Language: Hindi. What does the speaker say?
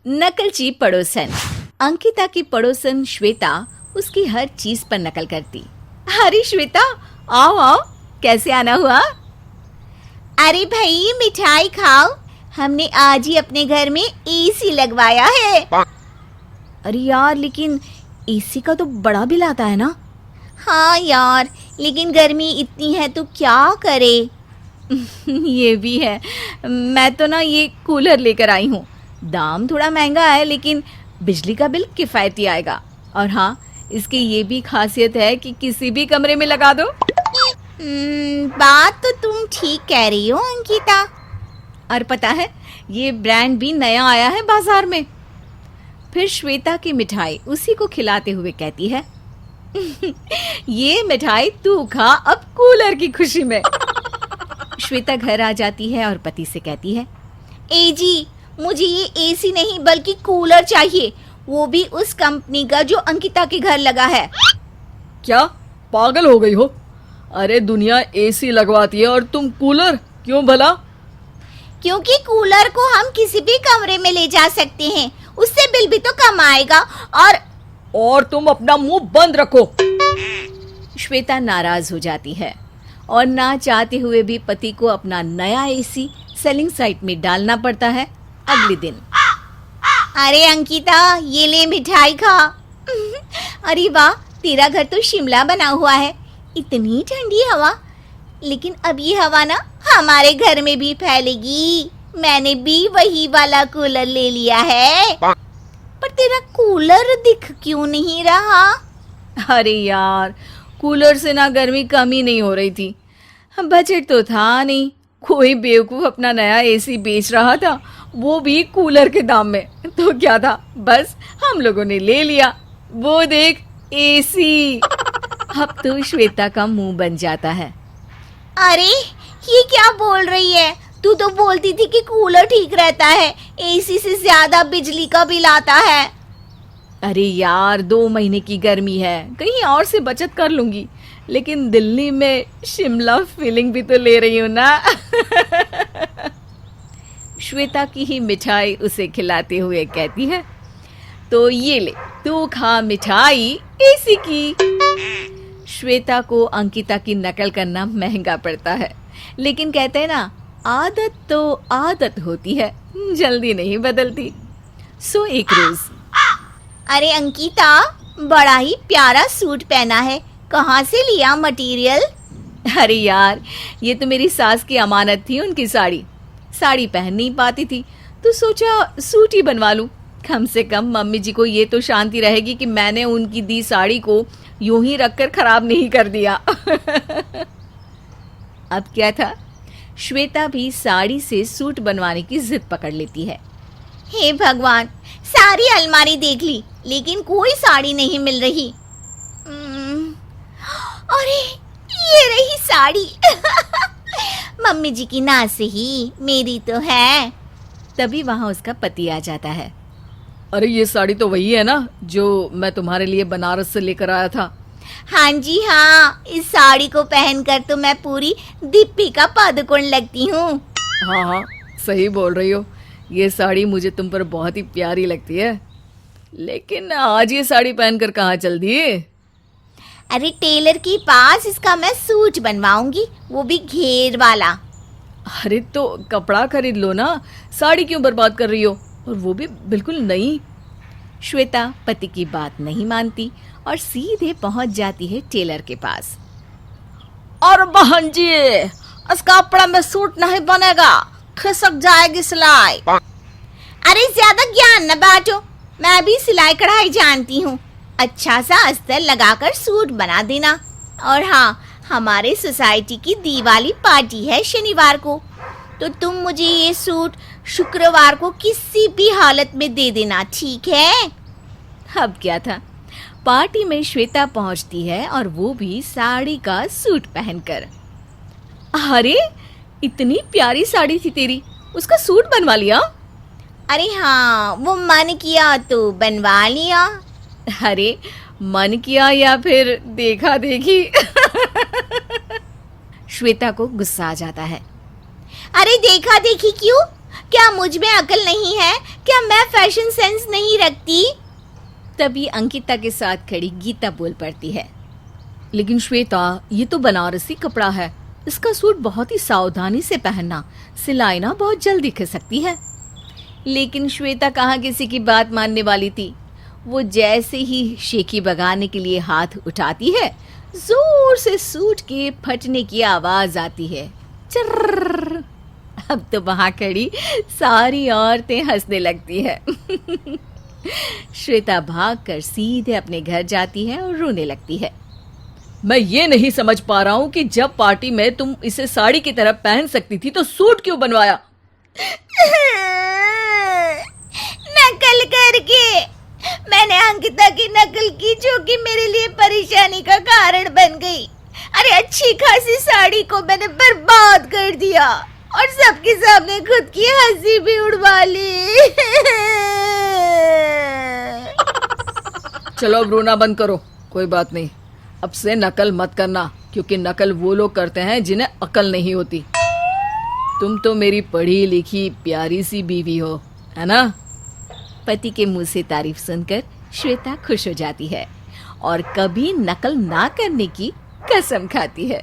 नकलची पड़ोसन। अंकिता की पड़ोसन श्वेता उसकी हर चीज पर नकल करती। अरे श्वेता, आओ आओ, कैसे आना हुआ? अरे भाई मिठाई खाओ, हमने आज ही अपने घर में एसी लगवाया है। अरे यार, लेकिन एसी का तो बड़ा बिल आता है ना। हाँ यार, लेकिन गर्मी इतनी है तो क्या करे। ये भी है। मैं तो ना ये कूलर लेकर आई हूँ। दाम थोड़ा महंगा है लेकिन बिजली का बिल किफ़ायती आएगा। और हाँ, इसकी ये भी खासियत है कि किसी भी कमरे में लगा दो। बात तो तुम ठीक कह रही हो अंकिता। और पता है, ये ब्रांड भी नया आया है बाजार में। फिर श्वेता की मिठाई उसी को खिलाते हुए कहती है, ये मिठाई तू खा अब कूलर की खुशी में। श्वेता घर आ जाती है और पति से कहती है, ए जी, मुझे ये एसी नहीं बल्कि कूलर चाहिए, वो भी उस कंपनी का जो अंकिता के घर लगा है। क्या पागल हो गई हो? अरे दुनिया एसी लगवाती है और तुम कूलर क्यों भला? क्योंकि कूलर को हम किसी भी कमरे में ले जा सकते हैं, उससे बिल भी तो कम आएगा। और तुम अपना मुंह बंद रखो। श्वेता नाराज हो जाती है और ना चाहते हुए भी पति को अपना नया एसी सेलिंग साइट में डालना पड़ता है। अगले दिन, अरे अंकिता, ये ले मिठाई खा। अरे वाह, तेरा घर तो शिमला बना हुआ है, इतनी ठंडी हवा। लेकिन अब ये हवा ना हमारे घर में भी फैलेगी। मैंने भी वही वाला कूलर ले लिया है। पर तेरा कूलर दिख क्यों नहीं रहा? अरे यार, कूलर से ना गर्मी कम ही नहीं हो रही थी। बजट तो था नहीं। कोई बेवकूफ अपना नया एसी बेच रहा था, वो भी कूलर के दाम में। तो क्या था, बस हम लोगों ने ले लिया। वो देख, एसी। अब तो श्वेता का मुंह बन जाता है। अरे ये क्या बोल रही है? तू तो बोलती थी कि कूलर ठीक रहता है, एसी से ज्यादा बिजली का बिल आता है। अरे यार, 2 महीने की गर्मी है, कहीं और से बचत कर लूंगी। लेकिन दिल्ली में शिमला फीलिंग भी तो ले रही हूँ ना। श्वेता की ही मिठाई उसे खिलाते हुए कहती है, तो ये ले, तू खा मिठाई एसी की। श्वेता को अंकिता की नकल करना महंगा पड़ता है, लेकिन कहते हैं ना, आदत तो आदत होती है, जल्दी नहीं बदलती। सो एक रोज, अरे अंकिता, बड़ा ही प्यारा सूट पहना है, कहाँ से लिया मटेरियल? अरे यार, ये तो मेरी सास की अमानत थी, उनकी साड़ी पहन नहीं पाती थी तो सोचा सूट ही बनवा लूं। कम से कम मम्मी जी को ये तो शांति रहेगी कि मैंने उनकी दी साड़ी को यूं ही रखकर खराब नहीं कर दिया। अब क्या था, श्वेता भी साड़ी से सूट बनवाने की जिद पकड़ लेती है। हे भगवान, सारी अलमारी देख ली लेकिन कोई साड़ी नहीं मिल रही। अरे ये रही साड़ी। मम्मी जी की ना से ही मेरी तो है। तभी वहां उसका पति आ जाता है। अरे ये साड़ी तो वही है ना जो मैं तुम्हारे लिए बनारस से लेकर आया था? हाँ जी हाँ, इस साड़ी को पहनकर तो मैं पूरी दीपिका पादुकोण लगती हूँ। हाँ हाँ, सही बोल रही हो। ये साड़ी मुझे तुम पर बहुत ही प्यारी लगती है। लेकिन आज ये साड़ी पहनकर कहाँ चल दिए? अरे टेलर के पास इसका मैं सूट बनवाऊंगी, वो भी घेर वाला। अरे तो कपड़ा खरीद लो ना, साड़ी क्यों बर्बाद कर रही हो, और वो भी बिल्कुल नई। श्वेता पति की बात नहीं मानती और सीधे पहुंच जाती है टेलर के पास। और बहन जी, इस कपड़ा में सूट नहीं बनेगा, खिसक जाएगी सिलाई। अरे ज्यादा ज्ञान न बांटो, मैं भी सिलाई कढ़ाई जानती हूँ। अच्छा सा अस्तर लगाकर सूट बना देना। और हाँ, हमारे सोसाइटी की दिवाली पार्टी है शनिवार को, तो तुम मुझे ये सूट शुक्रवार को किसी भी हालत में दे देना, ठीक है? अब क्या था, पार्टी में श्वेता पहुंचती है और वो भी साड़ी का सूट पहनकर। अरे इतनी प्यारी साड़ी थी तेरी, उसका सूट बनवा लिया? अरे हाँ, वो मन किया तो बनवा लिया। अरे मन किया या फिर देखा देखी? श्वेता को गुस्सा आ जाता है। अरे देखा देखी क्यों? क्या मुझ में अकल नहीं है? क्या मैं फैशन सेंस नहीं रखती? तभी अंकिता के साथ खड़ी गीता बोल पड़ती है, लेकिन श्वेता, ये तो बनारसी कपड़ा है, इसका सूट बहुत ही सावधानी से पहनना, सिलाई ना बहुत जल्दी खिसकती है। लेकिन श्वेता कहाँ किसी की बात मानने वाली थी। वो जैसे ही शेखी भगाने के लिए हाथ उठाती है, जोर से सूट के फटने की आवाज आती है। चर्र। अब तो वहां खड़ी सारी औरतें हंसने लगती है। श्वेता भागकर सीधे अपने घर जाती है और रोने लगती है। मैं ये नहीं समझ पा रहा हूँ कि जब पार्टी में तुम इसे साड़ी की तरह पहन सकती थी तो सूट क्यों बनवाया? नकल करके मैंने अंकिता की नकल की, जो कि मेरे लिए परेशानी का कारण बन गई। अरे अच्छी खासी साड़ी को मैंने बर्बाद कर दिया और सबके सामने खुद की हंसी भी उड़वा ली। चलो अब रोना बंद करो, कोई बात नहीं। अब से नकल मत करना, क्योंकि नकल वो लोग करते हैं जिन्हें अकल नहीं होती। तुम तो मेरी पढ़ी लिखी प्यारी सी बीवी हो, है ना? पति के मुंह से तारीफ सुनकर श्वेता खुश हो जाती है और कभी नकल ना करने की कसम खाती है।